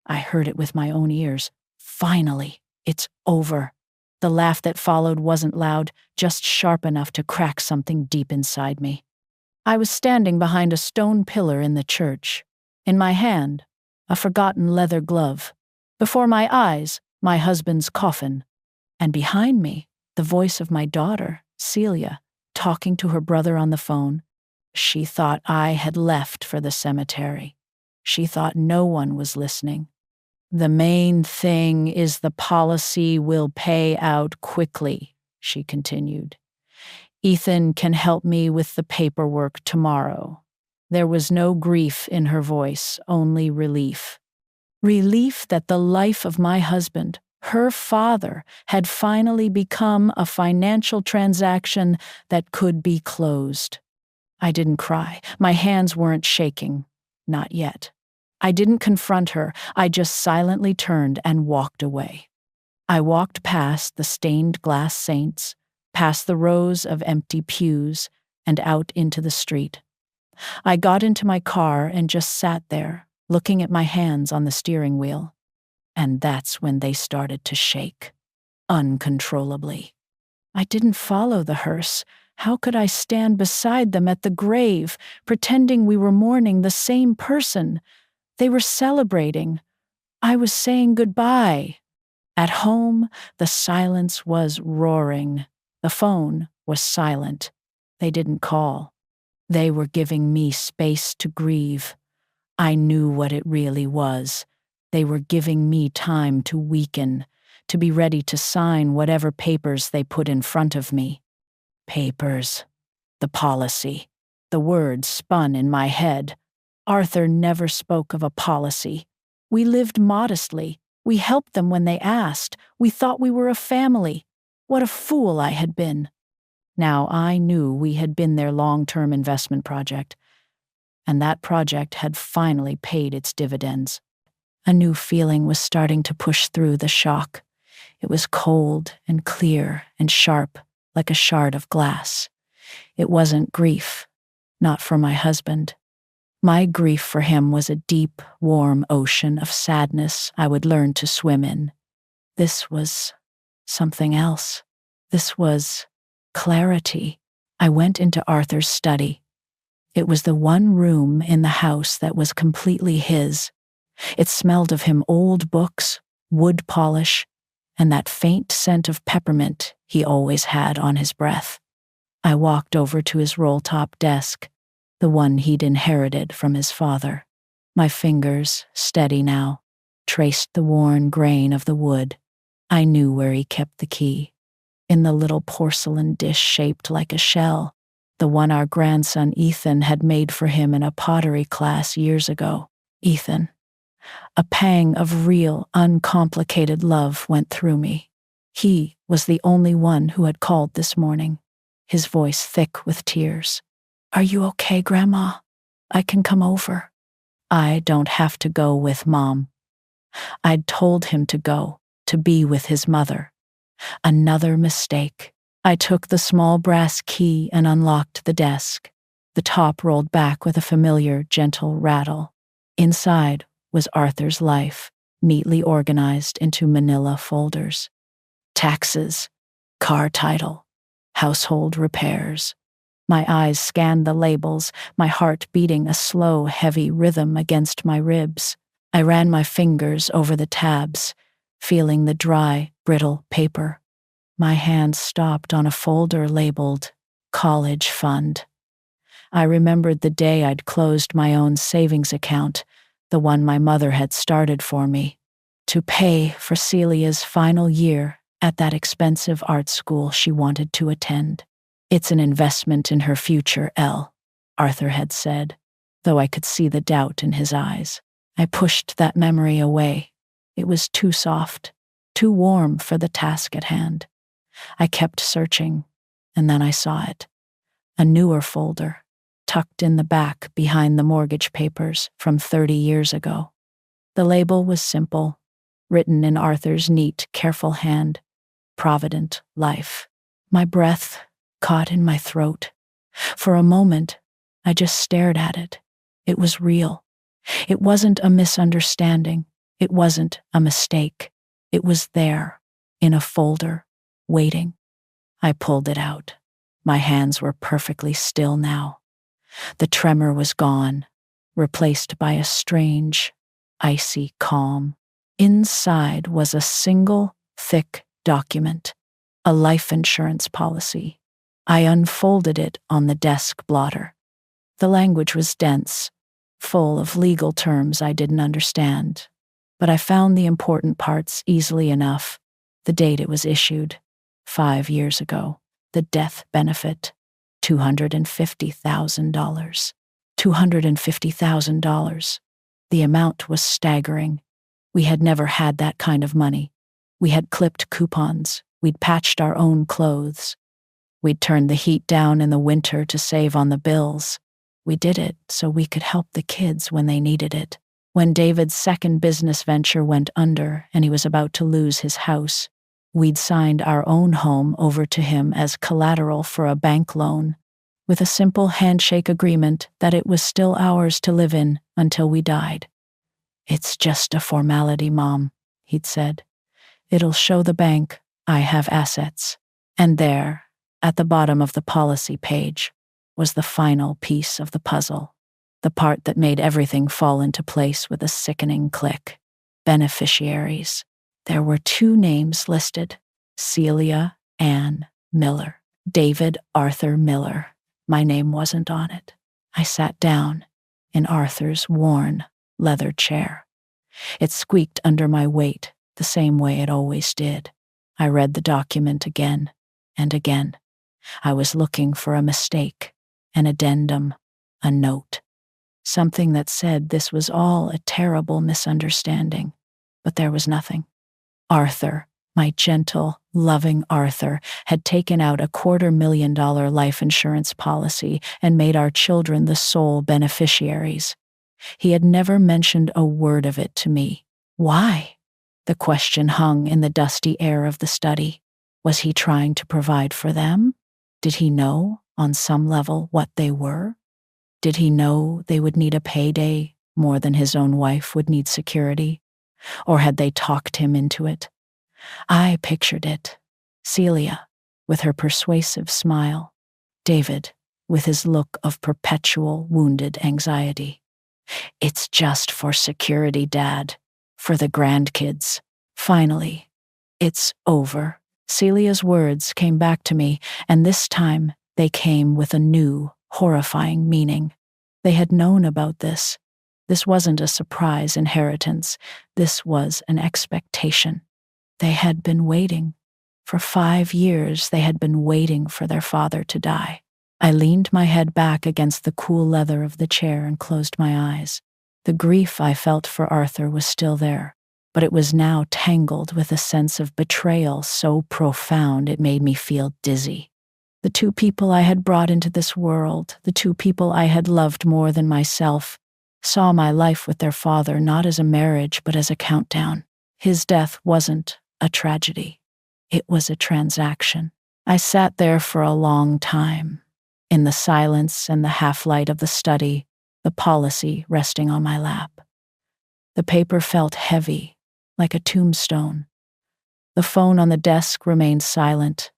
I heard it with my own ears. Finally, it's over. The laugh that followed wasn't loud, just sharp enough to crack something deep inside me. I was standing behind a stone pillar in the church. In my hand, a forgotten leather glove. Before my eyes, my husband's coffin. And behind me, the voice of my daughter, Celia, talking to her brother on the phone. She thought I had left for the cemetery. She thought no one was listening. "The main thing is the policy will pay out quickly," she continued. "Ethan can help me with the paperwork tomorrow." There was no grief in her voice, only relief. Relief that the life of my husband, her father, had finally become a financial transaction that could be closed. I didn't cry. My hands weren't shaking. Not yet. I didn't confront her. I just silently turned and walked away. I walked past the stained glass saints, past the rows of empty pews, and out into the street. I got into my car and just sat there, looking at my hands on the steering wheel. And that's when they started to shake, uncontrollably. I didn't follow the hearse. How could I stand beside them at the grave, pretending we were mourning the same person? They were celebrating. I was saying goodbye. At home, the silence was roaring. The phone was silent. They didn't call. They were giving me space to grieve. I knew what it really was. They were giving me time to weaken, to be ready to sign whatever papers they put in front of me. Papers. The policy. The words spun in my head. Arthur never spoke of a policy. We lived modestly. We helped them when they asked. We thought we were a family. What a fool I had been. Now I knew we had been their long-term investment project, and that project had finally paid its dividends. A new feeling was starting to push through the shock. It was cold and clear and sharp, like a shard of glass. It wasn't grief, not for my husband. My grief for him was a deep, warm ocean of sadness I would learn to swim in. This was something else. This was clarity. I went into Arthur's study. It was the one room in the house that was completely his. It smelled of him old books, wood polish, and that faint scent of peppermint he always had on his breath. I walked over to his roll-top desk, the one he'd inherited from his father. My fingers, steady now, traced the worn grain of the wood. I knew where he kept the key. In the little porcelain dish shaped like a shell, the one our grandson Ethan had made for him in a pottery class years ago. Ethan. A pang of real, uncomplicated love went through me. He was the only one who had called this morning, his voice thick with tears. "Are you okay, Grandma? I can come over." I don't have to go with Mom. I'd told him to go, to be with his mother. Another mistake. I took the small brass key and unlocked the desk. The top rolled back with a familiar, gentle rattle. Inside was Arthur's life, neatly organized into manila folders. Taxes, car title, household repairs. My eyes scanned the labels, my heart beating a slow, heavy rhythm against my ribs. I ran my fingers over the tabs, feeling the dry, brittle paper. My hand stopped on a folder labeled College Fund. I remembered the day I'd closed my own savings account, the one my mother had started for me, to pay for Celia's final year at that expensive art school she wanted to attend. "It's an investment in her future, Elle," Arthur had said, though I could see the doubt in his eyes. I pushed that memory away. It was too soft, too warm for the task at hand. I kept searching, and then I saw it. A newer folder, tucked in the back behind the mortgage papers from 30 years ago. The label was simple, written in Arthur's neat, careful hand, Provident Life. My breath caught in my throat. For a moment, I just stared at it. It was real. It wasn't a misunderstanding. It wasn't a mistake. It was there, in a folder, waiting. I pulled it out. My hands were perfectly still now. The tremor was gone, replaced by a strange, icy calm. Inside was a single, thick document, a life insurance policy. I unfolded it on the desk blotter. The language was dense, full of legal terms I didn't understand, but I found the important parts easily enough. The date it was issued, 5 years ago. The death benefit, $250,000. $250,000. The amount was staggering. We had never had that kind of money. We had clipped coupons. We'd patched our own clothes. We'd turned the heat down in the winter to save on the bills. We did it so we could help the kids when they needed it. When David's second business venture went under and he was about to lose his house, we'd signed our own home over to him as collateral for a bank loan, with a simple handshake agreement that it was still ours to live in until we died. "It's just a formality, Mom," he'd said. "It'll show the bank I have assets." And there, at the bottom of the policy page, was the final piece of the puzzle, the part that made everything fall into place with a sickening click. Beneficiaries. There were 2 names listed: Celia Ann Miller. David Arthur Miller. My name wasn't on it. I sat down in Arthur's worn leather chair. It squeaked under my weight the same way it always did. I read the document again and again. I was looking for a mistake, an addendum, a note, something that said this was all a terrible misunderstanding, but there was nothing. Arthur, my gentle, loving Arthur, had taken out a $250,000 life insurance policy and made our children the sole beneficiaries. He had never mentioned a word of it to me. Why? The question hung in the dusty air of the study. Was he trying to provide for them? Did he know, on some level, what they were? Did he know they would need a payday more than his own wife would need security? Or had they talked him into it? I pictured it. Celia, with her persuasive smile. David, with his look of perpetual wounded anxiety. "It's just for security, Dad. For the grandkids. Finally, it's over." Celia's words came back to me, and this time they came with a new, horrifying meaning. They had known about this. This wasn't a surprise inheritance. This was an expectation. They had been waiting. For 5 years, they had been waiting for their father to die. I leaned my head back against the cool leather of the chair and closed my eyes. The grief I felt for Arthur was still there, but it was now tangled with a sense of betrayal so profound it made me feel dizzy. The 2 people I had brought into this world, the 2 people I had loved more than myself, saw my life with their father not as a marriage but as a countdown. His death wasn't a tragedy. It was a transaction. I sat there for a long time, in the silence and the half-light of the study, the policy resting on my lap. The paper felt heavy, like a tombstone. The phone on the desk remained silent.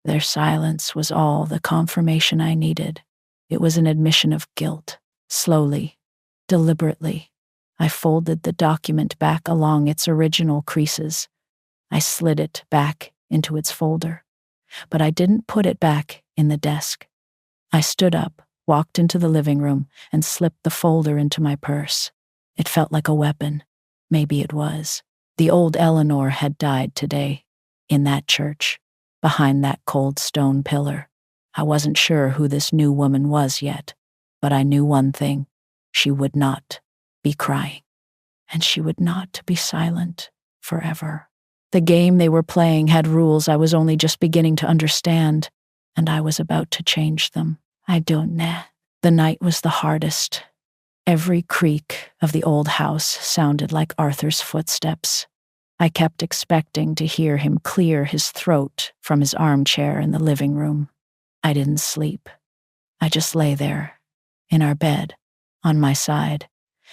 Their silence was all the confirmation I needed. It was an admission of guilt. Slowly, deliberately, I folded the document back along its original creases. I slid it back into its folder, but I didn't put it back in the desk. I stood up, walked into the living room, and slipped the folder into my purse. It felt like a weapon. Maybe it was. The old Eleanor had died today, in that church, behind that cold stone pillar. I wasn't sure who this new woman was yet, but I knew one thing. She would not be crying, and she would not be silent forever. The game they were playing had rules I was only just beginning to understand, and I was about to change them. I don't know. The night was the hardest. Every creak of the old house sounded like Arthur's footsteps. I kept expecting to hear him clear his throat from his armchair in the living room. I didn't sleep. I just lay there, in our bed, on my side,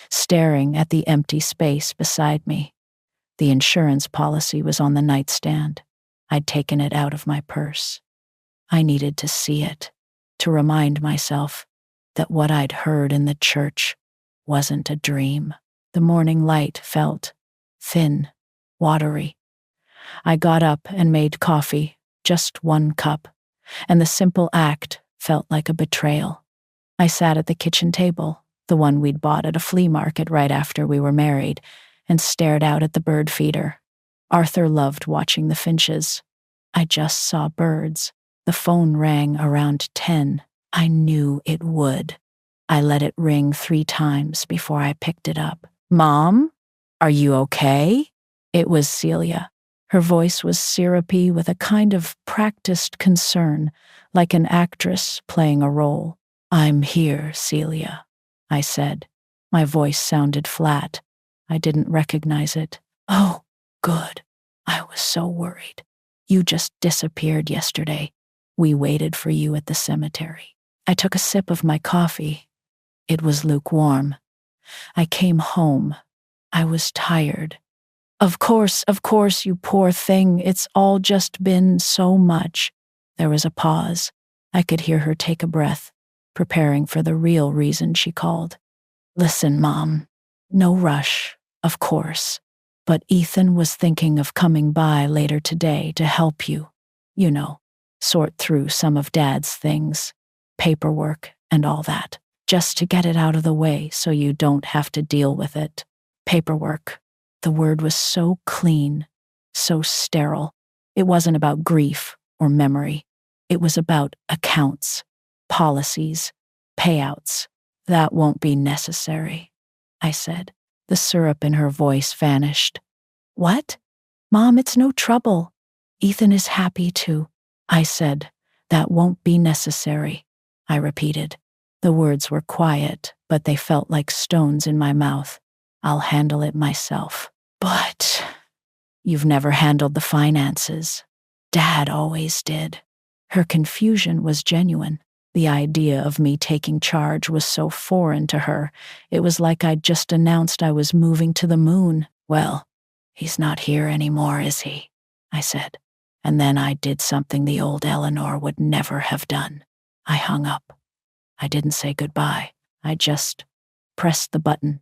staring at the empty space beside me. The insurance policy was on the nightstand. I'd taken it out of my purse. I needed to see it, to remind myself that what I'd heard in the church wasn't a dream. The morning light felt thin, watery. I got up and made coffee, just one cup, and the simple act felt like a betrayal. I sat at the kitchen table, the one we'd bought at a flea market right after we were married, and stared out at the bird feeder. Arthur loved watching the finches. I just saw birds. The phone rang around 10. I knew it would. I let it ring 3 times before I picked it up. "Mom? Are you okay?" It was Celia. Her voice was syrupy with a kind of practiced concern, like an actress playing a role. "I'm here, Celia," I said. My voice sounded flat. I didn't recognize it. "Oh, good. I was so worried. You just disappeared yesterday. We waited for you at the cemetery." I took a sip of my coffee. It was lukewarm. I came home. I was tired. Of course, you poor thing. It's all just been so much." There was a pause. I could hear her take a breath, preparing for the real reason she called. "Listen, Mom. No rush, of course. But Ethan was thinking of coming by later today to help you. You know, sort through some of Dad's things, paperwork and all that. Just to get it out of the way so you don't have to deal with it." Paperwork. The word was so clean, so sterile. It wasn't about grief or memory. It was about accounts, policies, payouts. "That won't be necessary," I said. The syrup in her voice vanished. "What? Mom, it's no trouble. Ethan is happy to." I said, "That won't be necessary," I repeated. The words were quiet, but they felt like stones in my mouth. "I'll handle it myself." "But you've never handled the finances. Dad always did." Her confusion was genuine. The idea of me taking charge was so foreign to her. It was like I'd just announced I was moving to the moon. "Well, he's not here anymore, is he?" I said. And then I did something the old Eleanor would never have done. I hung up. I didn't say goodbye. I just pressed the button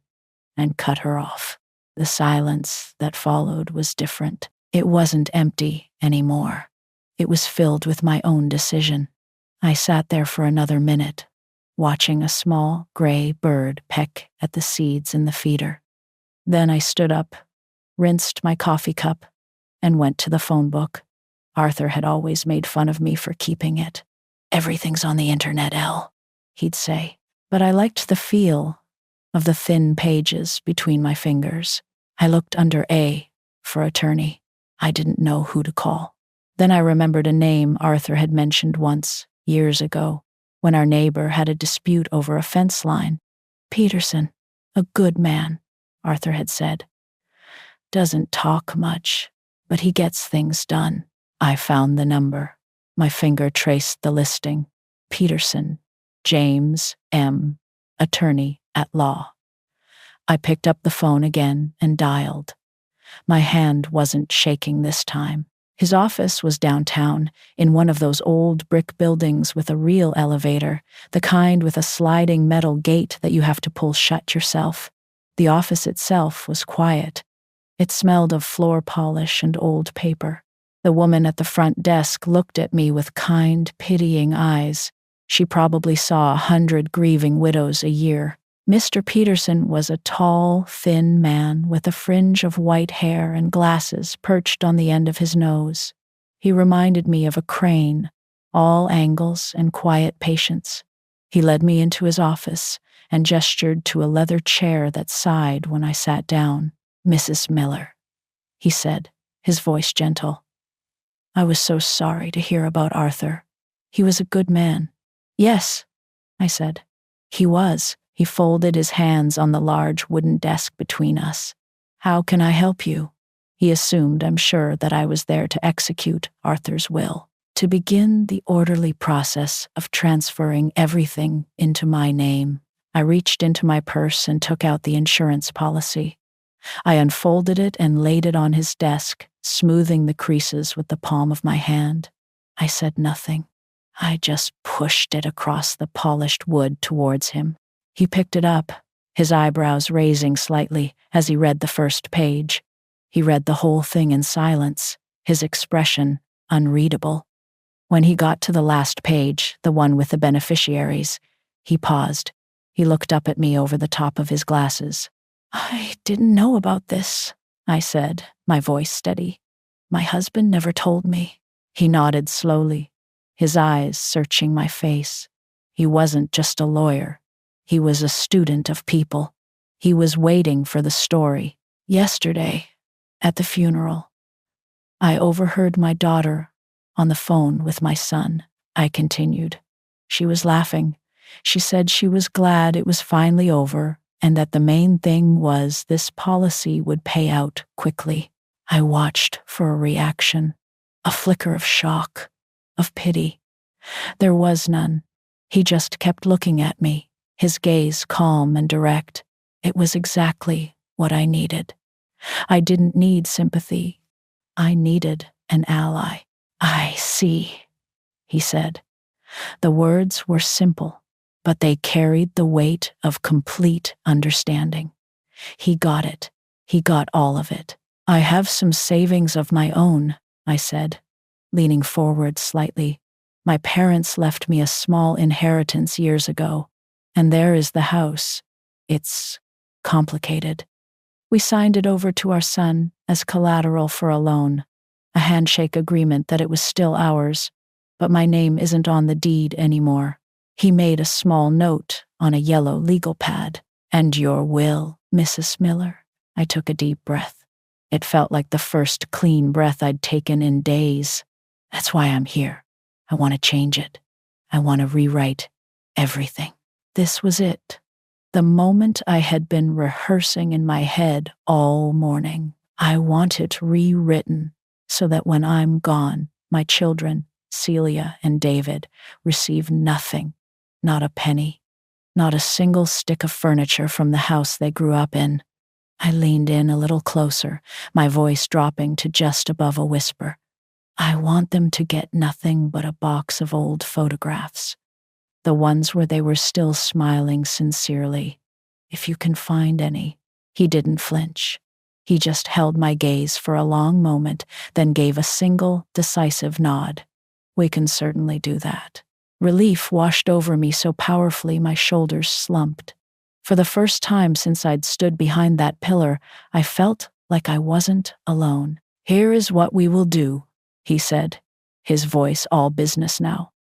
and cut her off. The silence that followed was different. It wasn't empty anymore. It was filled with my own decision. I sat there for another minute, watching a small gray bird peck at the seeds in the feeder. Then I stood up, rinsed my coffee cup, and went to the phone book. Arthur had always made fun of me for keeping it. "Everything's on the internet, Elle," he'd say. But I liked the feel of the thin pages between my fingers. I looked under A for attorney. I didn't know who to call. Then I remembered a name Arthur had mentioned once, years ago, when our neighbor had a dispute over a fence line. "Peterson, a good man," Arthur had said. "Doesn't talk much, but he gets things done." I found the number. My finger traced the listing. Peterson, James M., attorney at law. I picked up the phone again and dialed. My hand wasn't shaking this time. His office was downtown, in one of those old brick buildings with a real elevator, the kind with a sliding metal gate that you have to pull shut yourself. The office itself was quiet. It smelled of floor polish and old paper. The woman at the front desk looked at me with kind, pitying eyes. She probably saw 100 grieving widows a year. Mr. Peterson was a tall, thin man with a fringe of white hair and glasses perched on the end of his nose. He reminded me of a crane, all angles and quiet patience. He led me into his office and gestured to a leather chair that sighed when I sat down. "Mrs. Miller," he said, his voice gentle. I was so sorry to hear about Arthur. He was a good man. "Yes," I said. "He was." He folded his hands on the large wooden desk between us. "How can I help you?" He assumed, I'm sure, that I was there to execute Arthur's will, to begin the orderly process of transferring everything into my name. I reached into my purse and took out the insurance policy. I unfolded it and laid it on his desk, smoothing the creases with the palm of my hand. I said nothing. I just pushed it across the polished wood towards him. He picked it up, his eyebrows raising slightly as he read the first page. He read the whole thing in silence, his expression unreadable. When he got to the last page, the one with the beneficiaries, he paused. He looked up at me over the top of his glasses. "I didn't know about this," I said, my voice steady. "My husband never told me." He nodded slowly, his eyes searching my face. He wasn't just a lawyer. He was a student of people. He was waiting for the story. "Yesterday, at the funeral, I overheard my daughter on the phone with my son," I continued. "She was laughing. She said she was glad it was finally over and that the main thing was this policy would pay out quickly." I watched for a reaction, a flicker of shock, of pity. There was none. He just kept looking at me, his gaze calm and direct. It was exactly what I needed. I didn't need sympathy. I needed an ally. "I see," he said. The words were simple, but they carried the weight of complete understanding. He got it. He got all of it. "I have some savings of my own," I said, leaning forward slightly. "My parents left me a small inheritance years ago, and there is the house. It's complicated. We signed it over to our son as collateral for a loan, a handshake agreement that it was still ours, but my name isn't on the deed anymore." He made a small note on a yellow legal pad. "And your will, Mrs. Miller?" I took a deep breath. It felt like the first clean breath I'd taken in days. "That's why I'm here. I want to change it. I want to rewrite everything." This was it. The moment I had been rehearsing in my head all morning. I want it rewritten so that when I'm gone, my children, Celia and David, receive nothing, not a penny, not a single stick of furniture from the house they grew up in. I leaned in a little closer, my voice dropping to just above a whisper. "I want them to get nothing but a box of old photographs. The ones where they were still smiling sincerely, if you can find any." He didn't flinch. He just held my gaze for a long moment, then gave a single, decisive nod. "We can certainly do that." Relief washed over me so powerfully my shoulders slumped. For the first time since I'd stood behind that pillar, I felt like I wasn't alone. "Here is what we will do," he said, his voice all business now.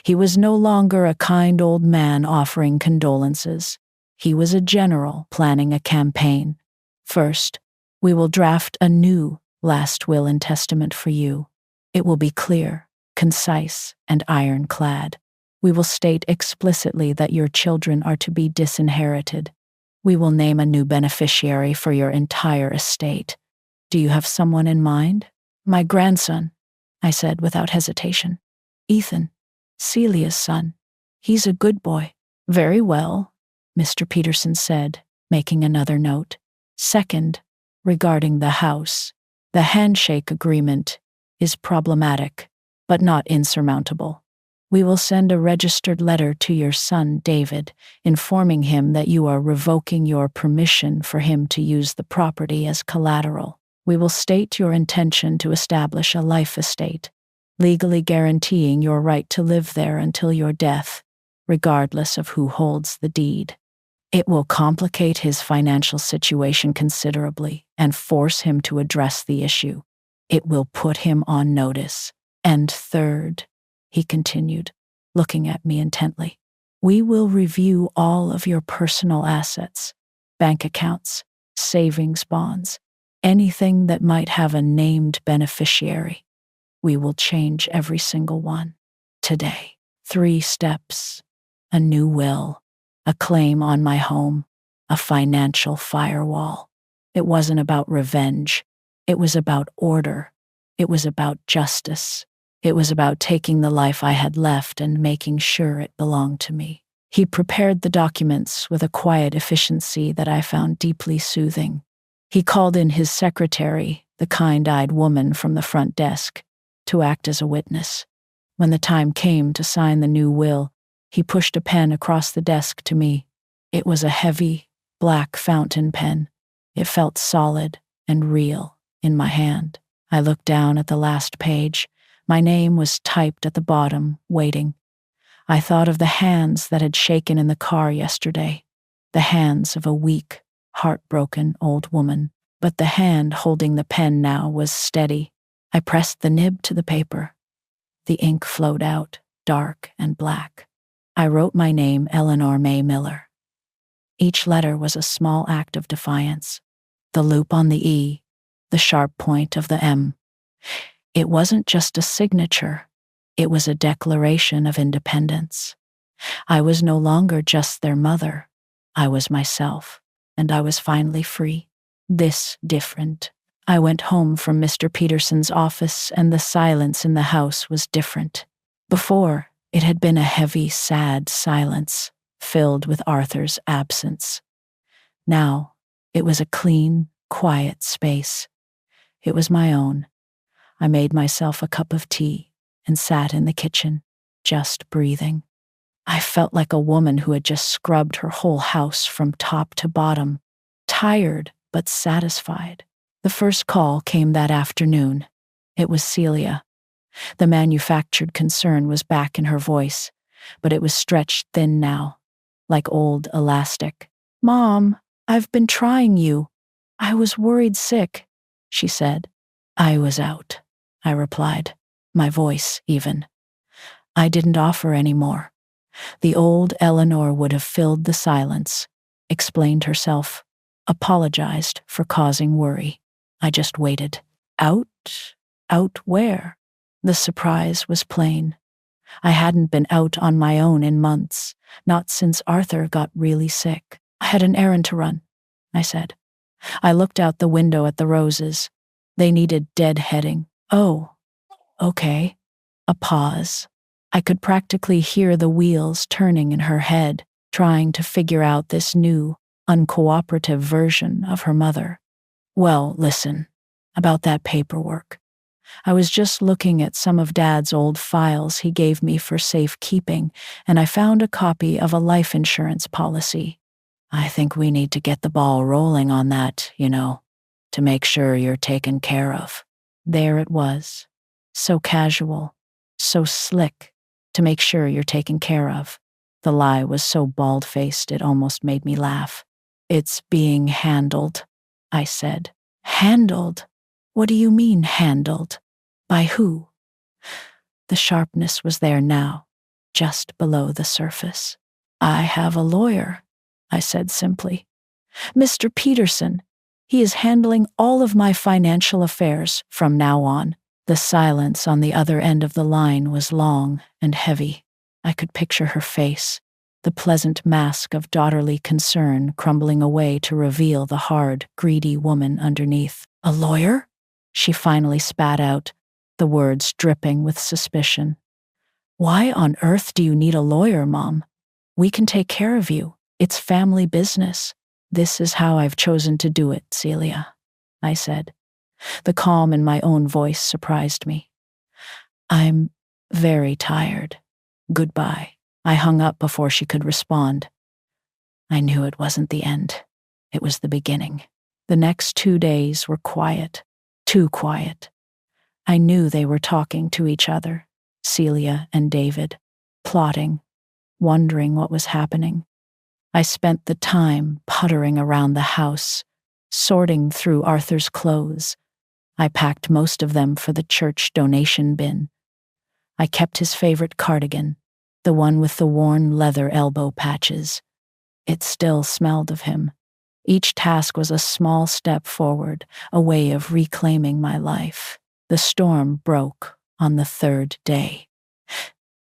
He was no longer a kind old man offering condolences. He was a general planning a campaign. "First, we will draft a new last will and testament for you. It will be clear, concise, and ironclad. We will state explicitly that your children are to be disinherited. We will name a new beneficiary for your entire estate. Do you have someone in mind?" "My grandson," I said without hesitation. "Ethan, Celia's son. He's a good boy." "Very well," Mr. Peterson said, making another note. "Second, regarding the house, the handshake agreement is problematic, but not insurmountable. We will send a registered letter to your son, David, informing him that you are revoking your permission for him to use the property as collateral. We will state your intention to establish a life estate, legally guaranteeing your right to live there until your death, regardless of who holds the deed. It will complicate his financial situation considerably and force him to address the issue. It will put him on notice. And third," he continued, looking at me intently, "we will review all of your personal assets, bank accounts, savings bonds, anything that might have a named beneficiary. We will change every single one. Today. 3 steps. A new will, a claim on my home, a financial firewall. It wasn't about revenge. It was about order. It was about justice. It was about taking the life I had left and making sure it belonged to me." He prepared the documents with a quiet efficiency that I found deeply soothing. He called in his secretary, the kind-eyed woman from the front desk, to act as a witness. When the time came to sign the new will, he pushed a pen across the desk to me. It was a heavy, black fountain pen. It felt solid and real in my hand. I looked down at the last page. My name was typed at the bottom, waiting. I thought of the hands that had shaken in the car yesterday, the hands of a weak, heartbroken old woman. But the hand holding the pen now was steady. I pressed the nib to the paper. The ink flowed out, dark and black. I wrote my name, Eleanor May Miller. Each letter was a small act of defiance. The loop on the E, the sharp point of the M. It wasn't just a signature. It was a declaration of independence. I was no longer just their mother. I was myself, and I was finally free. This different. I went home from Mr. Peterson's office, and the silence in the house was different. Before, it had been a heavy, sad silence, filled with Arthur's absence. Now, it was a clean, quiet space. It was my own. I made myself a cup of tea and sat in the kitchen, just breathing. I felt like a woman who had just scrubbed her whole house from top to bottom, tired but satisfied. The first call came that afternoon. It was Celia. The manufactured concern was back in her voice, but it was stretched thin now, like old elastic. "Mom, I've been trying you. I was worried sick," she said. "I was out," I replied, my voice even. I didn't offer any more. The old Eleanor would have filled the silence, explained herself, apologized for causing worry. I just waited. Out? Out where? The surprise was plain. I hadn't been out on my own in months, not since Arthur got really sick. "I had an errand to run," I said. I looked out the window at the roses. They needed deadheading. "Oh, okay." A pause. I could practically hear the wheels turning in her head, trying to figure out this new, uncooperative version of her mother. "Well, listen, about that paperwork. I was just looking at some of Dad's old files he gave me for safekeeping, and I found a copy of a life insurance policy. I think we need to get the ball rolling on that, to make sure you're taken care of." There it was. So casual, so slick, to make sure you're taken care of. The lie was so bald-faced it almost made me laugh. "It's being handled," I said. "Handled? What do you mean, handled? By who?" The sharpness was there now, just below the surface. "I have a lawyer," I said simply. "Mr. Peterson. He is handling all of my financial affairs from now on." The silence on the other end of the line was long and heavy. I could picture her face, the pleasant mask of daughterly concern crumbling away to reveal the hard, greedy woman underneath. "A lawyer?" she finally spat out, the words dripping with suspicion. "Why on earth do you need a lawyer, Mom? We can take care of you. It's family business." "This is how I've chosen to do it, Celia," I said. The calm in my own voice surprised me. "I'm very tired. Goodbye." I hung up before she could respond. I knew it wasn't the end. It was the beginning. The next 2 days were quiet, too quiet. I knew they were talking to each other, Celia and David, plotting, wondering what was happening. I spent the time puttering around the house, sorting through Arthur's clothes. I packed most of them for the church donation bin. I kept his favorite cardigan, the one with the worn leather elbow patches. It still smelled of him. Each task was a small step forward, a way of reclaiming my life. The storm broke on the 3rd day.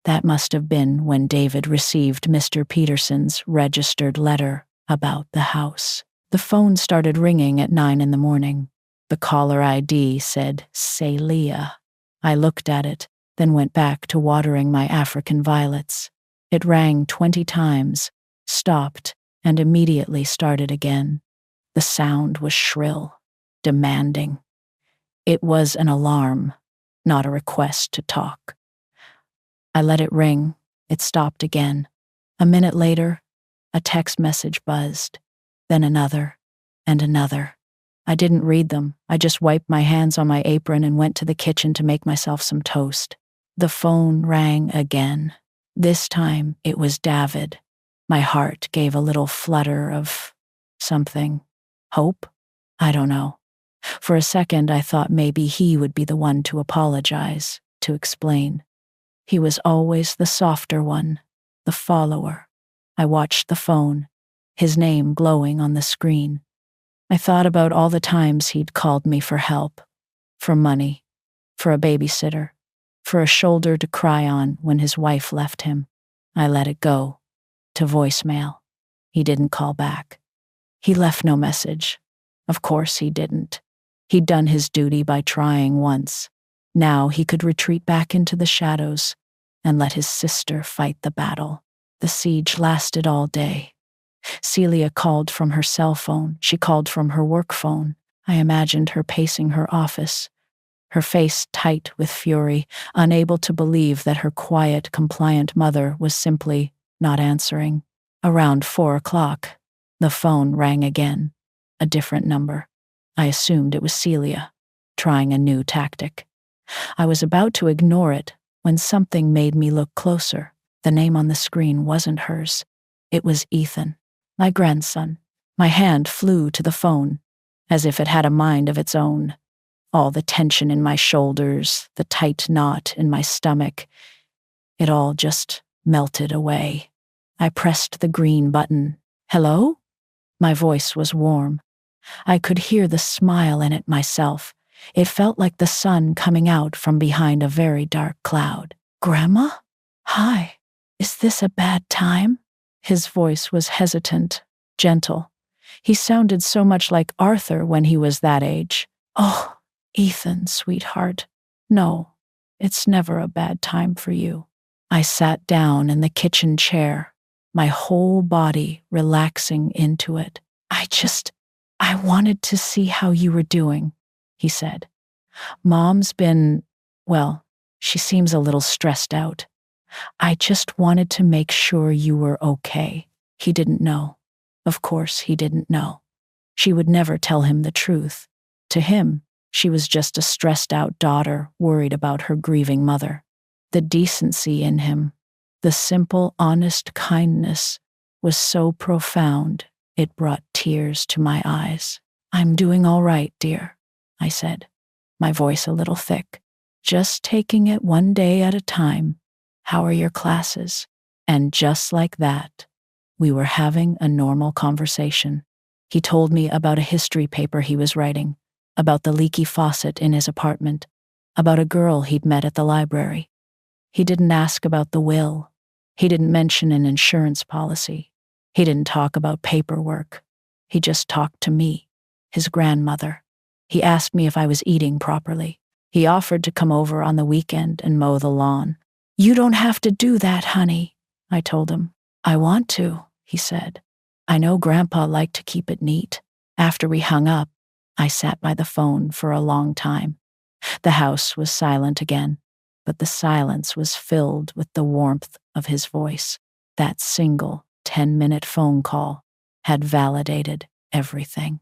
That must have been when David received Mr. Peterson's registered letter about the house. The phone started ringing at 9 in the morning. The caller ID said, Celia. I looked at it, then went back to watering my African violets. It rang 20 times, stopped, and immediately started again. The sound was shrill, demanding. It was an alarm, not a request to talk. I let it ring. It stopped again. A minute later, a text message buzzed, then another, and another. I didn't read them. I just wiped my hands on my apron and went to the kitchen to make myself some toast. The phone rang again. This time it was David. My heart gave a little flutter of something. Hope? I don't know. For a second I thought maybe he would be the one to apologize, to explain. He was always the softer one, the follower. I watched the phone, his name glowing on the screen. I thought about all the times he'd called me for help, for money, for a babysitter, for a shoulder to cry on when his wife left him. I let it go, to voicemail. He didn't call back. He left no message. Of course he didn't. He'd done his duty by trying once. Now he could retreat back into the shadows and let his sister fight the battle. The siege lasted all day. Celia called from her cell phone. She called from her work phone. I imagined her pacing her office, her face tight with fury, unable to believe that her quiet, compliant mother was simply not answering. Around 4:00, the phone rang again, a different number. I assumed it was Celia, trying a new tactic. I was about to ignore it when something made me look closer. The name on the screen wasn't hers. It was Ethan, my grandson. My hand flew to the phone, as if it had a mind of its own. All the tension in my shoulders, the tight knot in my stomach, it all just melted away. I pressed the green button. Hello? My voice was warm. I could hear the smile in it myself. It felt like the sun coming out from behind a very dark cloud. Grandma? Hi. Is this a bad time? His voice was hesitant, gentle. He sounded so much like Arthur when he was that age. Oh, Ethan, sweetheart. No, it's never a bad time for you. I sat down in the kitchen chair, my whole body relaxing into it. I wanted to see how you were doing, he said. Mom's been, well, she seems a little stressed out. I just wanted to make sure you were okay. He didn't know. Of course he didn't know. She would never tell him the truth. To him, she was just a stressed-out daughter worried about her grieving mother. The decency in him, the simple, honest kindness, was so profound it brought tears to my eyes. I'm doing all right, dear, I said, my voice a little thick. Just taking it one day at a time. How are your classes? And just like that, we were having a normal conversation. He told me about a history paper he was writing, about the leaky faucet in his apartment, about a girl he'd met at the library. He didn't ask about the will. He didn't mention an insurance policy. He didn't talk about paperwork. He just talked to me, his grandmother. He asked me if I was eating properly. He offered to come over on the weekend and mow the lawn. You don't have to do that, honey, I told him. I want to, he said. I know Grandpa liked to keep it neat. After we hung up, I sat by the phone for a long time. The house was silent again, but the silence was filled with the warmth of his voice. That single 10-minute phone call had validated everything.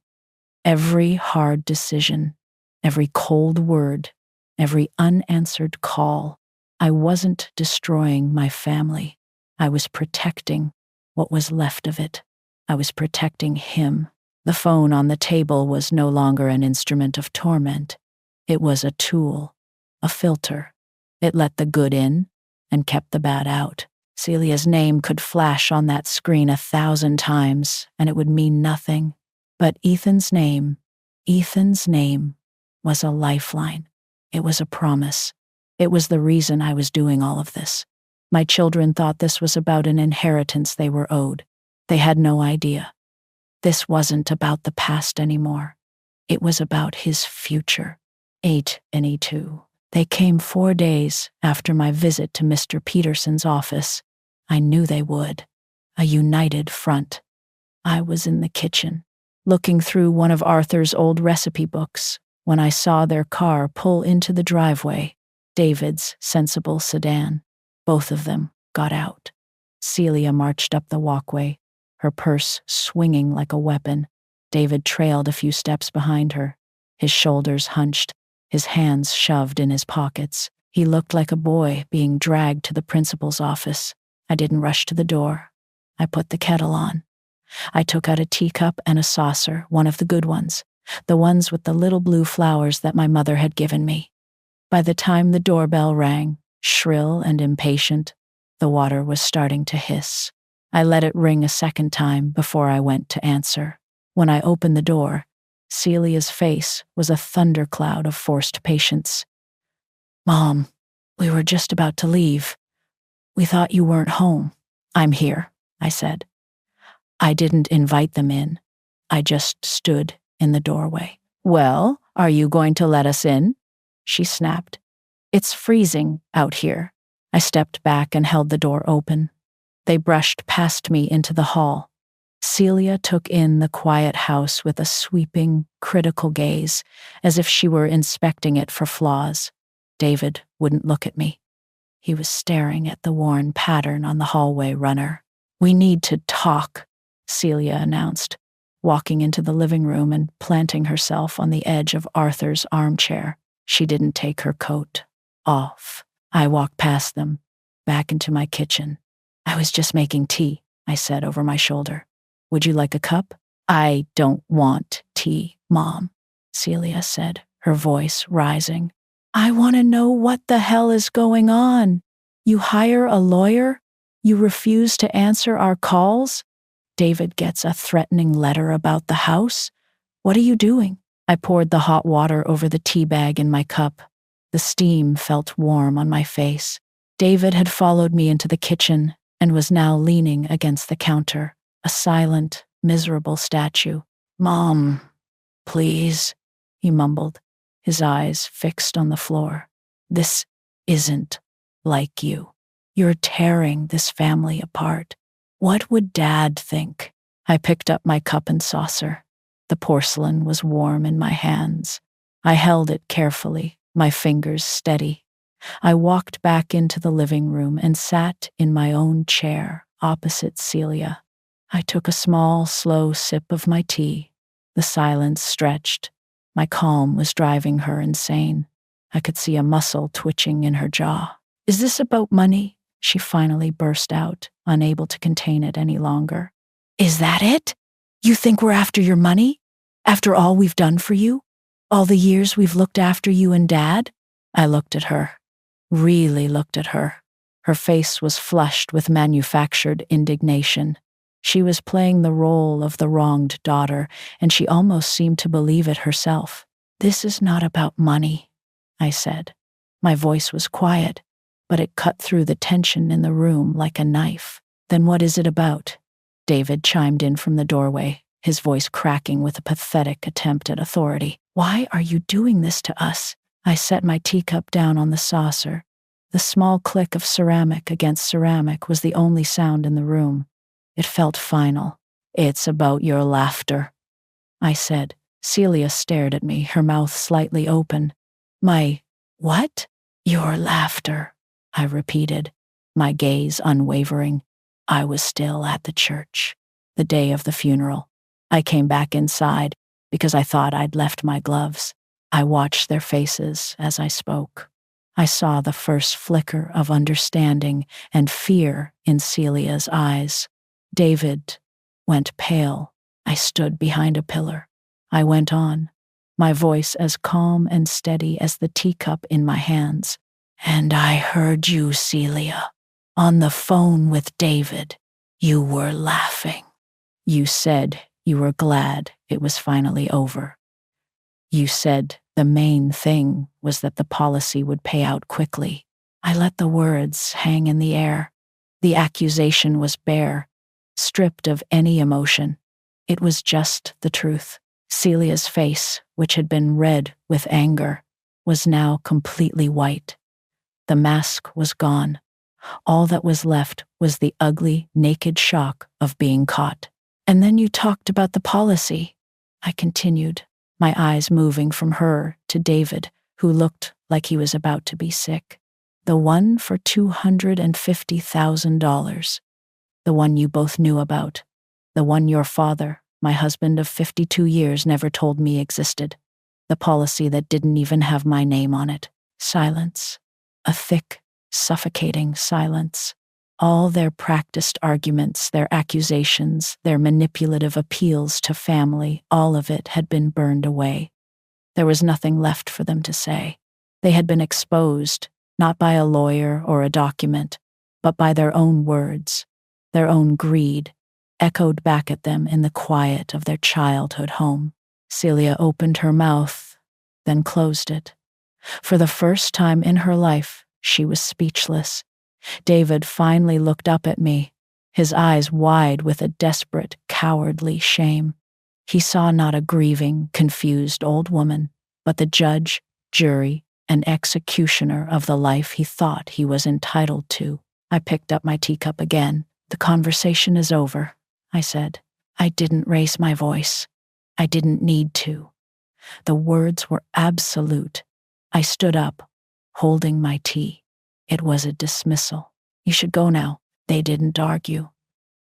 Every hard decision, every cold word, every unanswered call. I wasn't destroying my family. I was protecting what was left of it. I was protecting him. The phone on the table was no longer an instrument of torment. It was a tool, a filter. It let the good in and kept the bad out. Celia's name could flash on that screen 1,000 times, and it would mean nothing. But Ethan's name was a lifeline. It was a promise. It was the reason I was doing all of this. My children thought this was about an inheritance they were owed. They had no idea. This wasn't about the past anymore. It was about his future. 8 and E2. They came 4 days after my visit to Mr. Peterson's office. I knew they would. A united front. I was in the kitchen, looking through one of Arthur's old recipe books when I saw their car pull into the driveway, David's sensible sedan. Both of them got out. Celia marched up the walkway, her purse swinging like a weapon. David trailed a few steps behind her, his shoulders hunched, his hands shoved in his pockets. He looked like a boy being dragged to the principal's office. I didn't rush to the door. I put the kettle on. I took out a teacup and a saucer, one of the good ones, the ones with the little blue flowers that my mother had given me. By the time the doorbell rang, shrill and impatient, the water was starting to hiss. I let it ring a second time before I went to answer. When I opened the door, Celia's face was a thundercloud of forced patience. "Mom, we were just about to leave. We thought you weren't home." "I'm here," I said. I didn't invite them in. I just stood in the doorway. "Well, are you going to let us in?" she snapped. "It's freezing out here." I stepped back and held the door open. They brushed past me into the hall. Celia took in the quiet house with a sweeping, critical gaze, as if she were inspecting it for flaws. David wouldn't look at me. He was staring at the worn pattern on the hallway runner. "We need to talk," Celia announced, walking into the living room and planting herself on the edge of Arthur's armchair. She didn't take her coat off. I walked past them, back into my kitchen. "I was just making tea," I said over my shoulder. "Would you like a cup?" "I don't want tea, Mom," Celia said, her voice rising. "I want to know what the hell is going on. You hire a lawyer? You refuse to answer our calls? David gets a threatening letter about the house? What are you doing?" I poured the hot water over the tea bag in my cup. The steam felt warm on my face. David had followed me into the kitchen and was now leaning against the counter, a silent, miserable statue. "Mom, please," he mumbled, his eyes fixed on the floor. "This isn't like you. You're tearing this family apart. What would Dad think?" I picked up my cup and saucer. The porcelain was warm in my hands. I held it carefully, my fingers steady. I walked back into the living room and sat in my own chair opposite Celia. I took a small, slow sip of my tea. The silence stretched. My calm was driving her insane. I could see a muscle twitching in her jaw. "Is this about money?" she finally burst out, unable to contain it any longer. "Is that it? You think we're after your money? After all we've done for you? All the years we've looked after you and Dad?" I looked at her, really looked at her. Her face was flushed with manufactured indignation. She was playing the role of the wronged daughter, and she almost seemed to believe it herself. "This is not about money," I said. My voice was quiet, but it cut through the tension in the room like a knife. "Then what is it about?" David chimed in from the doorway, his voice cracking with a pathetic attempt at authority. "Why are you doing this to us?" I set my teacup down on the saucer. The small click of ceramic against ceramic was the only sound in the room. It felt final. "It's about your laughter," I said. Celia stared at me, her mouth slightly open. "My what?" "Your laughter," I repeated, my gaze unwavering. I was still at the church, the day of the funeral. I came back inside because I thought I'd left my gloves. I watched their faces as I spoke. I saw the first flicker of understanding and fear in Celia's eyes. David went pale. I stood behind a pillar. I went on, my voice as calm and steady as the teacup in my hands. "And I heard you, Celia. On the phone with David, you were laughing. You said you were glad it was finally over. You said the main thing was that the policy would pay out quickly." I let the words hang in the air. The accusation was bare, stripped of any emotion. It was just the truth. Celia's face, which had been red with anger, was now completely white. The mask was gone. All that was left was the ugly, naked shock of being caught. "And then you talked about the policy. I continued, my eyes moving from her to David, who looked like he was about to be sick. The one for $250,000. The one you both knew about. The one your father, my husband of 52 years, never told me existed. The policy that didn't even have my name on it. Silence. A thick, suffocating silence. All their practiced arguments, their accusations, their manipulative appeals to family, all of it had been burned away. There was nothing left for them to say. They had been exposed, not by a lawyer or a document, but by their own words, their own greed, echoed back at them in the quiet of their childhood home. Celia opened her mouth, then closed it. For the first time in her life, she was speechless. David finally looked up at me, his eyes wide with a desperate, cowardly shame. He saw not a grieving, confused old woman, but the judge, jury, and executioner of the life he thought he was entitled to. I picked up my teacup again. The conversation is over, I said. I didn't raise my voice. I didn't need to. The words were absolute. I stood up, holding my tea. It was a dismissal. You should go now. They didn't argue.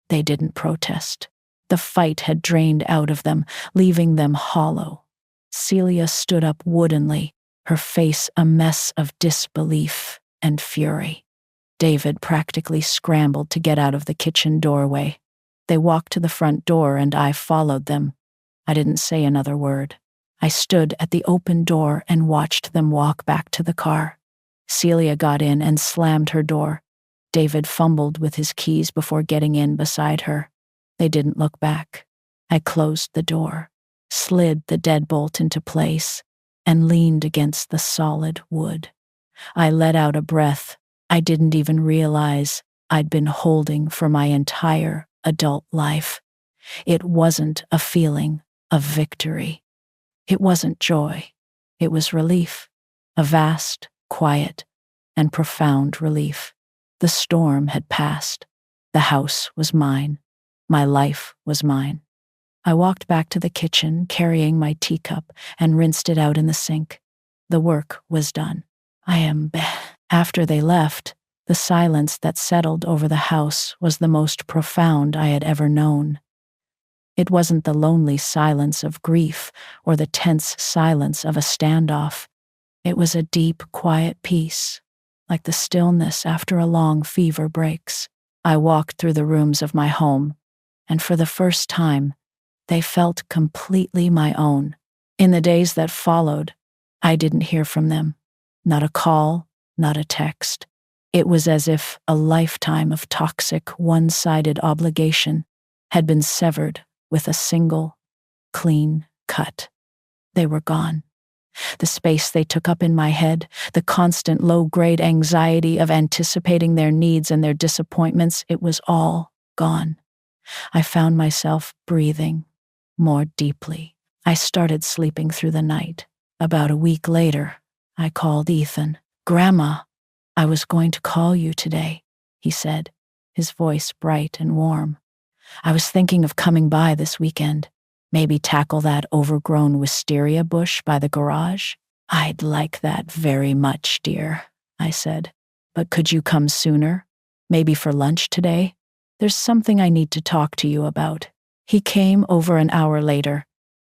They didn't protest. The fight had drained out of them, leaving them hollow. Celia stood up woodenly, her face a mess of disbelief and fury. David practically scrambled to get out of the kitchen doorway. They walked to the front door and I followed them. I didn't say another word. I stood at the open door and watched them walk back to the car. Celia got in and slammed her door. David fumbled with his keys before getting in beside her. They didn't look back. I closed the door, slid the deadbolt into place, and leaned against the solid wood. I let out a breath I didn't even realize I'd been holding for my entire adult life. It wasn't a feeling of victory. It wasn't joy. It was relief, a vast, quiet, and profound relief. The storm had passed. The house was mine. My life was mine. I walked back to the kitchen, carrying my teacup, and rinsed it out in the sink. The work was done. After they left, the silence that settled over the house was the most profound I had ever known. It wasn't the lonely silence of grief or the tense silence of a standoff. It was a deep, quiet peace, like the stillness after a long fever breaks. I walked through the rooms of my home, and for the first time, they felt completely my own. In the days that followed, I didn't hear from them. Not a call, not a text. It was as if a lifetime of toxic, one-sided obligation had been severed with a single, clean cut. They were gone. The space they took up in my head, the constant low-grade anxiety of anticipating their needs and their disappointments, it was all gone. I found myself breathing more deeply. I started sleeping through the night. About a week later, I called Ethan. "Grandma, I was going to call you today," he said, his voice bright and warm. "I was thinking of coming by this weekend. Maybe tackle that overgrown wisteria bush by the garage." "I'd like that very much, dear," I said. "But could you come sooner? Maybe for lunch today? There's something I need to talk to you about." He came over an hour later.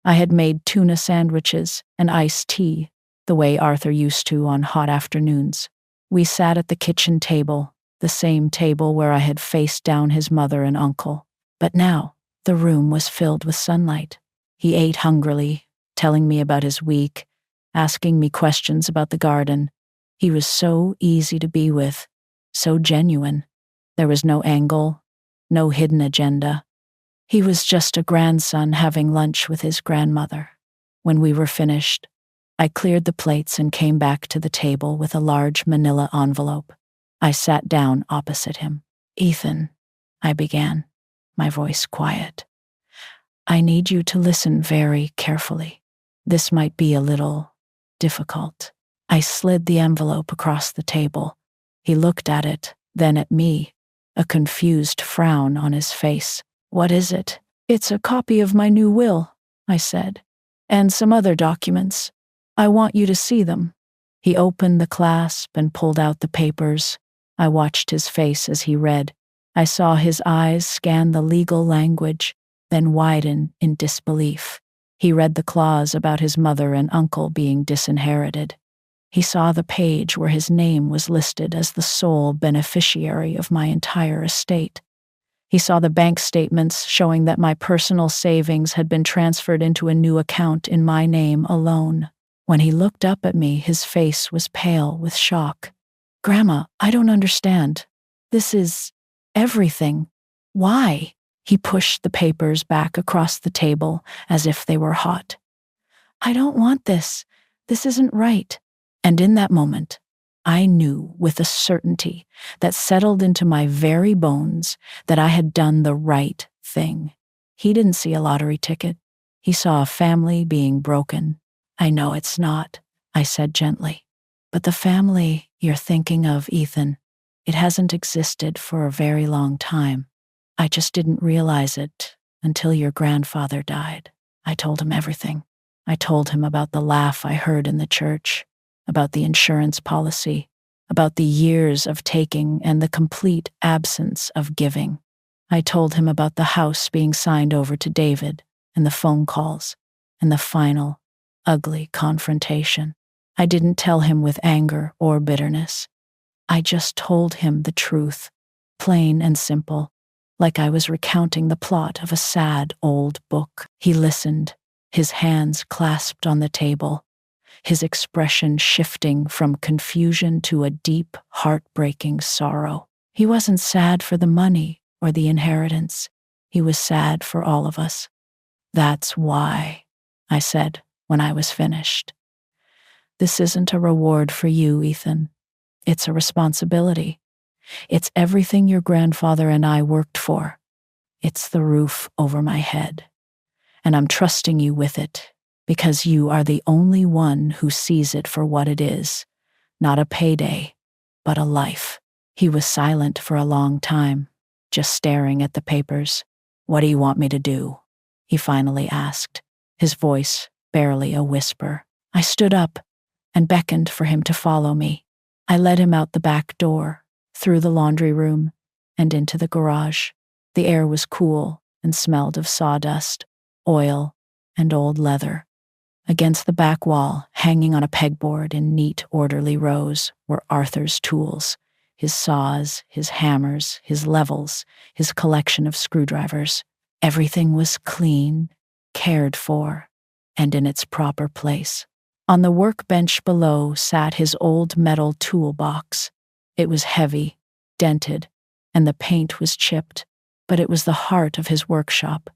I had made tuna sandwiches and iced tea, the way Arthur used to on hot afternoons. We sat at the kitchen table, the same table where I had faced down his mother and uncle. But now, the room was filled with sunlight. He ate hungrily, telling me about his week, asking me questions about the garden. He was so easy to be with, so genuine. There was no angle, no hidden agenda. He was just a grandson having lunch with his grandmother. When we were finished, I cleared the plates and came back to the table with a large manila envelope. I sat down opposite him. "Ethan," I began, my voice quiet, "I need you to listen very carefully. This might be a little difficult." I slid the envelope across the table. He looked at it, then at me, a confused frown on his face. "What is it?" "It's a copy of my new will," I said. "And some other documents. I want you to see them." He opened the clasp and pulled out the papers. I watched his face as he read. I saw his eyes scan the legal language, then widen in disbelief. He read the clause about his mother and uncle being disinherited. He saw the page where his name was listed as the sole beneficiary of my entire estate. He saw the bank statements showing that my personal savings had been transferred into a new account in my name alone. When he looked up at me, his face was pale with shock. "Grandma, I don't understand. This is everything. Why?" He pushed the papers back across the table as if they were hot. "I don't want this. This isn't right." And in that moment, I knew with a certainty that settled into my very bones that I had done the right thing. He didn't see a lottery ticket. He saw a family being broken. "I know it's not," I said gently. "But the family you're thinking of, Ethan, it hasn't existed for a very long time. I just didn't realize it until your grandfather died." I told him everything. I told him about the laugh I heard in the church, about the insurance policy, about the years of taking and the complete absence of giving. I told him about the house being signed over to David, and the phone calls, and the final, ugly confrontation. I didn't tell him with anger or bitterness. I just told him the truth, plain and simple, like I was recounting the plot of a sad old book. He listened, his hands clasped on the table, his expression shifting from confusion to a deep, heartbreaking sorrow. He wasn't sad for the money or the inheritance. He was sad for all of us. "That's why," I said when I was finished. "This isn't a reward for you, Ethan. It's a responsibility. It's everything your grandfather and I worked for. It's the roof over my head. And I'm trusting you with it, because you are the only one who sees it for what it is, not a payday, but a life." He was silent for a long time, just staring at the papers. "What do you want me to do?" he finally asked, his voice barely a whisper. I stood up and beckoned for him to follow me. I led him out the back door, through the laundry room, and into the garage. The air was cool and smelled of sawdust, oil, and old leather. Against the back wall, hanging on a pegboard in neat, orderly rows, were Arthur's tools, his saws, his hammers, his levels, his collection of screwdrivers. Everything was clean, cared for, and in its proper place. On the workbench below sat his old metal toolbox. It was heavy, dented, and the paint was chipped, but it was the heart of his workshop.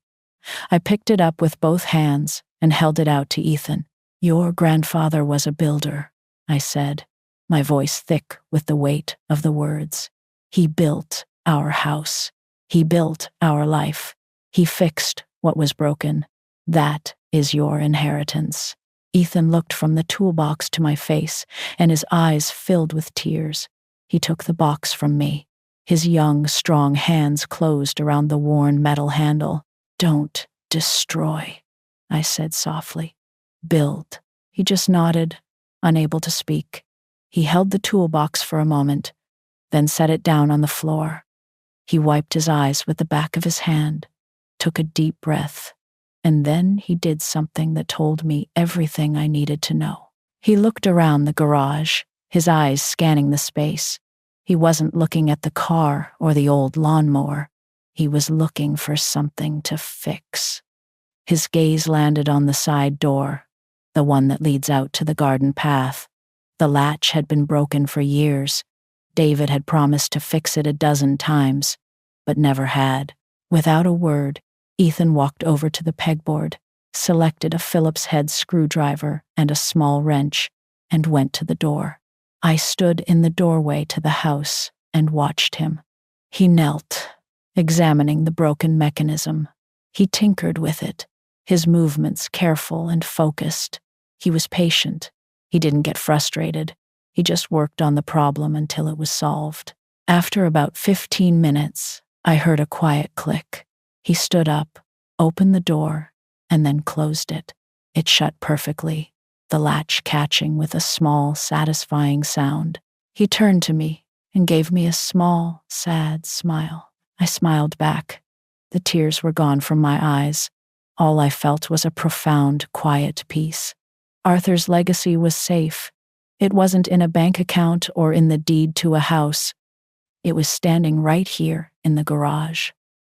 I picked it up with both hands and held it out to Ethan. "Your grandfather was a builder," I said, my voice thick with the weight of the words. "He built our house. He built our life. He fixed what was broken. That is your inheritance." Ethan looked from the toolbox to my face, and his eyes filled with tears. He took the box from me. His young, strong hands closed around the worn metal handle. "Don't destroy," I said softly. "Build." He just nodded, unable to speak. He held the toolbox for a moment, then set it down on the floor. He wiped his eyes with the back of his hand, took a deep breath, and then he did something that told me everything I needed to know. He looked around the garage, his eyes scanning the space. He wasn't looking at the car or the old lawnmower. He was looking for something to fix. His gaze landed on the side door, the one that leads out to the garden path. The latch had been broken for years. David had promised to fix it a dozen times, but never had. Without a word, Ethan walked over to the pegboard, selected a Phillips head screwdriver and a small wrench, and went to the door. I stood in the doorway to the house and watched him. He knelt, examining the broken mechanism. He tinkered with it, his movements careful and focused. He was patient. He didn't get frustrated. He just worked on the problem until it was solved. After about 15 minutes, I heard a quiet click. He stood up, opened the door, and then closed it. It shut perfectly, the latch catching with a small, satisfying sound. He turned to me and gave me a small, sad smile. I smiled back. The tears were gone from my eyes. All I felt was a profound, quiet peace. Arthur's legacy was safe. It wasn't in a bank account or in the deed to a house. It was standing right here in the garage,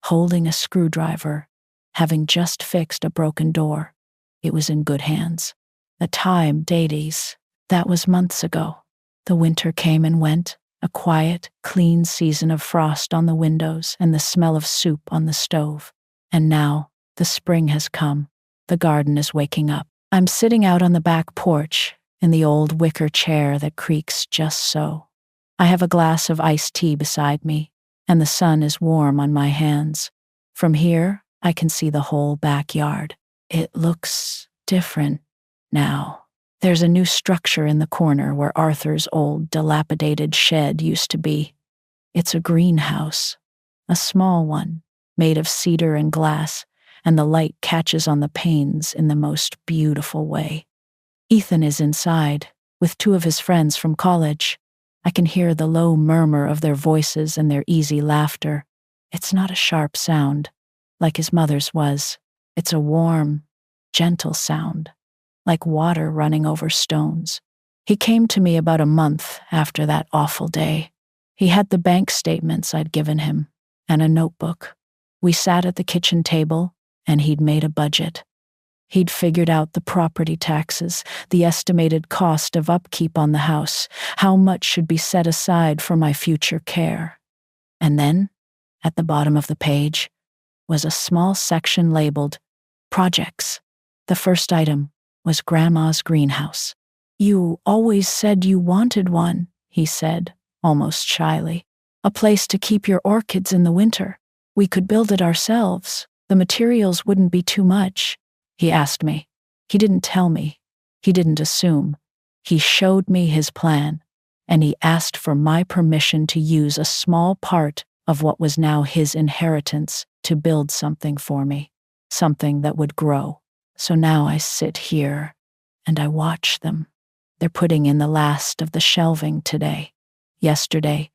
holding a screwdriver, having just fixed a broken door. It was in good hands. The time, days, that was months ago. The winter came and went, a quiet, clean season of frost on the windows and the smell of soup on the stove. And now, the spring has come. The garden is waking up. I'm sitting out on the back porch, in the old wicker chair that creaks just so. I have a glass of iced tea beside me, and the sun is warm on my hands. From here, I can see the whole backyard. It looks different now. There's a new structure in the corner where Arthur's old, dilapidated shed used to be. It's a greenhouse, a small one, made of cedar and glass, and the light catches on the panes in the most beautiful way. Ethan is inside, with two of his friends from college. I can hear the low murmur of their voices and their easy laughter. It's not a sharp sound, like his mother's was. It's a warm, gentle sound, like water running over stones. He came to me about a month after that awful day. He had the bank statements I'd given him, and a notebook. We sat at the kitchen table, and he'd made a budget. He'd figured out the property taxes, the estimated cost of upkeep on the house, how much should be set aside for my future care. And then, at the bottom of the page, was a small section labeled Projects. The first item was Grandma's greenhouse. "You always said you wanted one," he said, almost shyly. "A place to keep your orchids in the winter. We could build it ourselves. The materials wouldn't be too much." He asked me. He didn't tell me. He didn't assume. He showed me his plan, and he asked for my permission to use a small part of what was now his inheritance to build something for me, something that would grow. So now I sit here, and I watch them. They're putting in the last of the shelving today. Yesterday,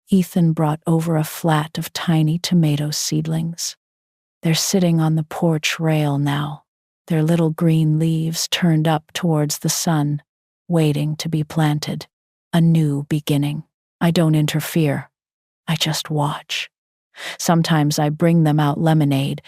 Ethan brought over a flat of tiny tomato seedlings. They're sitting on the porch rail now, their little green leaves turned up towards the sun, waiting to be planted. A new beginning. I don't interfere. I just watch. Sometimes I bring them out lemonade,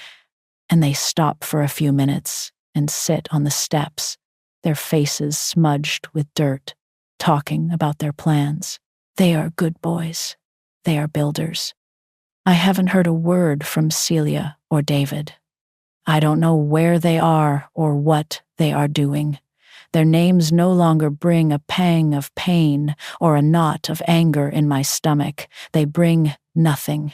and they stop for a few minutes and sit on the steps, their faces smudged with dirt, talking about their plans. They are good boys. They are builders. I haven't heard a word from Celia or David. I don't know where they are or what they are doing. Their names no longer bring a pang of pain or a knot of anger in my stomach. They bring nothing.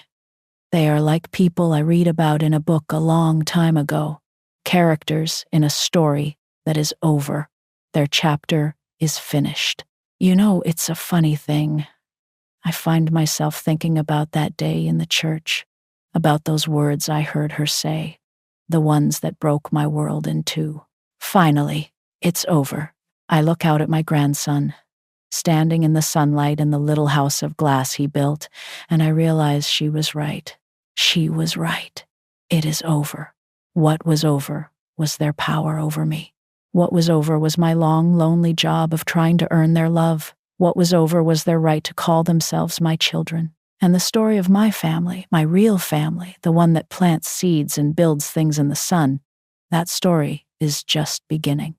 They are like people I read about in a book a long time ago, characters in a story that is over. Their chapter is finished. You know, it's a funny thing. I find myself thinking about that day in the church, about those words I heard her say, the ones that broke my world in two. Finally, it's over. I look out at my grandson, standing in the sunlight in the little house of glass he built, and I realize she was right. She was right. It is over. What was over was their power over me. What was over was my long, lonely job of trying to earn their love. What was over was their right to call themselves my children. And the story of my family, my real family, the one that plants seeds and builds things in the sun, that story is just beginning.